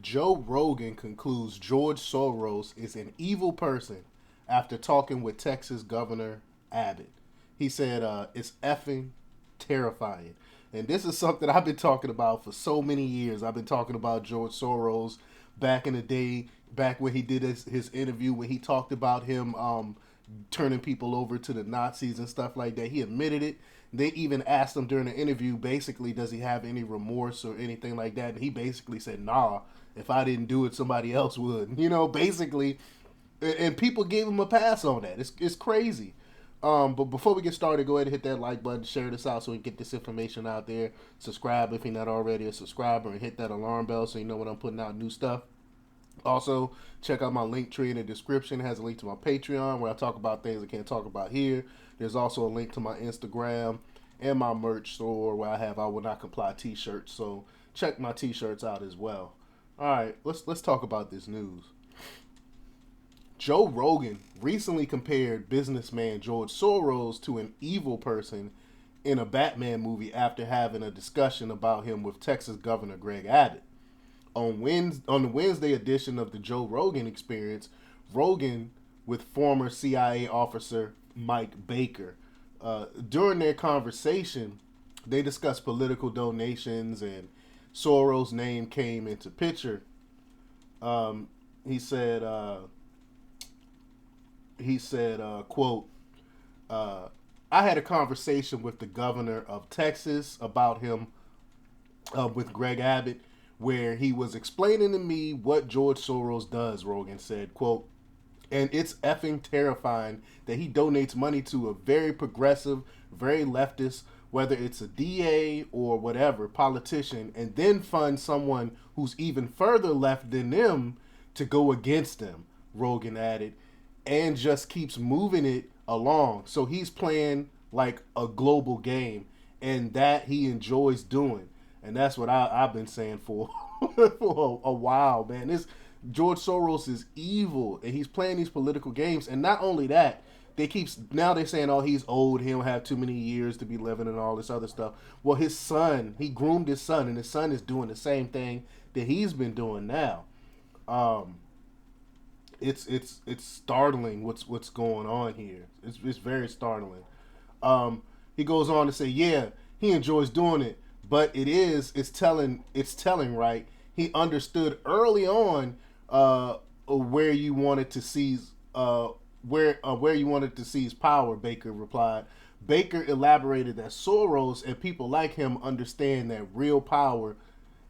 Joe Rogan concludes George Soros is an evil person after talking with Texas Governor Abbott. He said it's effing terrifying. And this is something I've been talking about for so many years. I've been talking about George Soros back in the day, back when he did his interview when he talked about him turning people over to the Nazis and stuff like that. He admitted it. They even asked him during the interview, basically, does he have any remorse or anything like that? And he basically said, nah, if I didn't do it, somebody else would. Basically, and people gave him a pass on that. It's crazy. But before we get started, go ahead and hit that like button, share this out so we can get this information out there. Subscribe if you're not already a subscriber, and hit that alarm bell so you know when I'm putting out new stuff. Also, check out my link tree in the description. It has a link to my Patreon where I talk about things I can't talk about here. There's also a link to my Instagram and my merch store where I have I Will Not Comply t-shirts. So check my t-shirts out as well. All right, let's talk about this news. Joe Rogan recently compared businessman George Soros to an evil person in a Batman movie after having a discussion about him with Texas Governor Greg Abbott. On the Wednesday edition of the Joe Rogan Experience, Rogan with former CIA officer Mike Baker. During their conversation, they discussed political donations and Soros' name came into picture. He said, quote, I had a conversation with the governor of Texas about him with Greg Abbott, where he was explaining to me what George Soros does, Rogan said, quote, and it's effing terrifying that he donates money to a very progressive, very leftist, whether it's a DA or whatever, politician, and then fund someone who's even further left than them to go against them, Rogan added, and just keeps moving it along. So he's playing like a global game, and that he enjoys doing. And that's what I've been saying for for a while, man. This George Soros is evil, and he's playing these political games. And not only that, they're saying, oh, he's old, he don't have too many years to be living, and all this other stuff. Well, his son, he groomed his son, and his son is doing the same thing that he's been doing now. It's startling what's going on here. It's very startling. He goes on to say, yeah, he enjoys doing it. But it's telling, right? He understood early on where you wanted to seize where you wanted to seize power, Baker replied. Baker elaborated that Soros and people like him understand that real power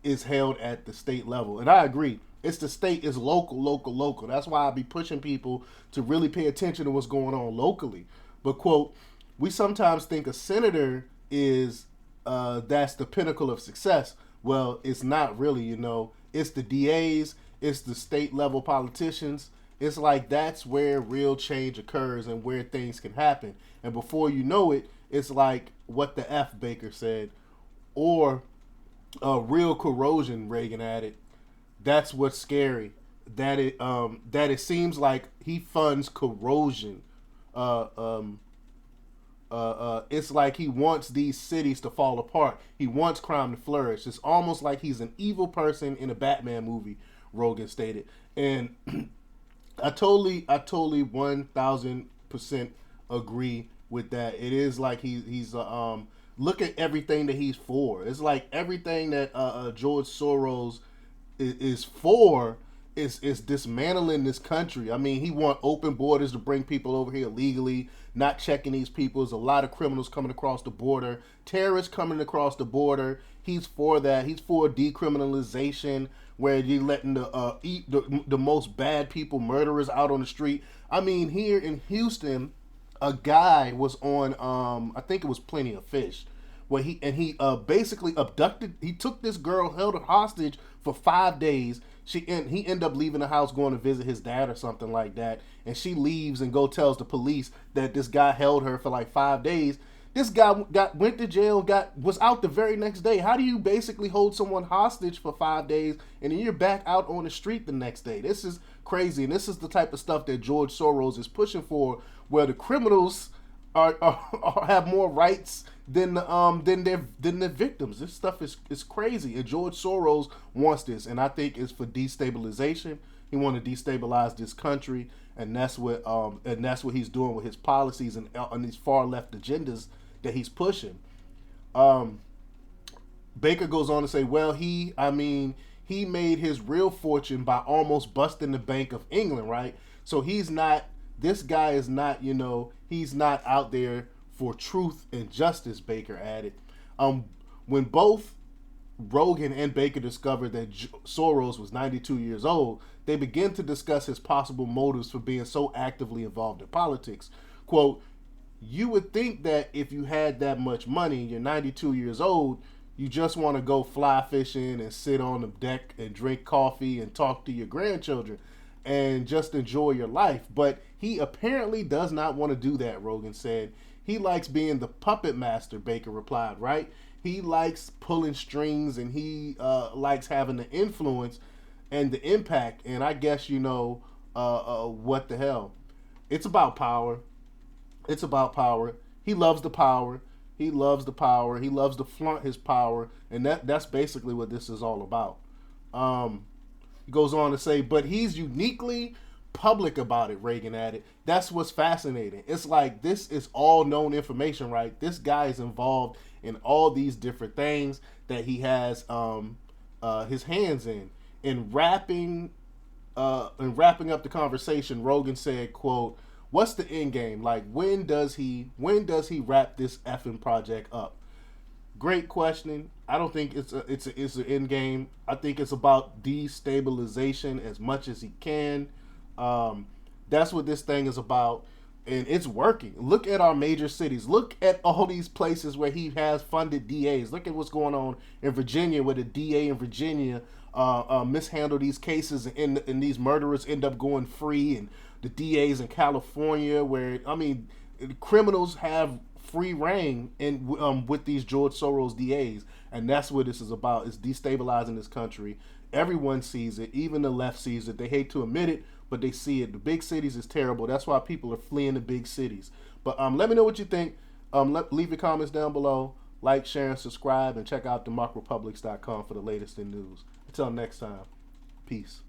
is held at the state level. And I agree. It's the state is local. That's why I be pushing people to really pay attention to what's going on locally. But, quote, we sometimes think a senator is that's the pinnacle of success. Well, it's not really, It's the DAs, it's the state level politicians. It's like that's where real change occurs and where things can happen. And before you know it, it's like what the F Baker said, or real corrosion, Reagan added. That's what's scary. That it seems like he funds corrosion. It's like he wants these cities to fall apart. He wants crime to flourish. It's almost like he's an evil person in a Batman movie, Rogan stated. And I totally 1000% agree with that. It is like he's look at everything that he's for. It's like everything that George Soros is for is dismantling this country. I mean, he want open borders to bring people over here legally, not checking these people. There's a lot of criminals coming across the border, terrorists coming across the border. He's for that. He's for decriminalization, where you're letting the most bad people, murderers, out on the street. I mean, here in Houston, a guy was on I think it was Plenty of Fish, where he basically abducted. He took this girl, held her hostage for 5 days. He ended up leaving the house, going to visit his dad or something like that, and she leaves and tells the police that this guy held her for like 5 days. This guy went to jail, was out the very next day. How do you basically hold someone hostage for 5 days and then you're back out on the street the next day? This is crazy, and this is the type of stuff that George Soros is pushing for, where the criminals are have more rights than the victims. This stuff is crazy. And George Soros wants this, and I think it's for destabilization. He want to destabilize this country, and that's what he's doing with his policies and these far left agendas that he's pushing. Um, Baker goes on to say, well, he made his real fortune by almost busting the Bank of England, right? So he's not. This guy is not. He's not out there for truth and justice. Baker added. Um, when both Rogan and Baker discovered that Soros was 92 years old, they began to discuss his possible motives for being so actively involved in politics. Quote, you would think that if you had that much money, you're 92 years old, you just want to go fly fishing and sit on the deck and drink coffee and talk to your grandchildren and just enjoy your life. But he apparently does not want to do that, Rogan said. He likes being the puppet master, Baker replied, right? He likes pulling strings, and he likes having the influence and the impact. And I guess, what the hell? It's about power. It's about power. He loves the power. He loves the power. He loves to flaunt his power. And that's basically what this is all about. He goes on to say, but he's uniquely public about it, Reagan added. That's what's fascinating. It's like this is all known information, right? This guy is involved in all these different things that he has his hands in. In wrapping up the conversation, Rogan said, quote, what's the end game? Like, when does he wrap this effing project up? Great question. I don't think it's an end game. I think it's about destabilization as much as he can. That's what this thing is about, and it's working. Look at our major cities. Look at all these places where he has funded DAs. Look at what's going on in Virginia, where the DA in Virginia mishandle these cases, and these murderers end up going free, and the DAs in California, where criminals have free reign with these George Soros DAs, and that's what this is about. It's destabilizing this country. Everyone sees it, even the left sees it. They hate to admit it, but they see it. The big cities is terrible. That's why people are fleeing the big cities. But let me know what you think. Leave your comments down below. Like, share, and subscribe, and check out democrepublics.com for the latest in news. Until next time, peace.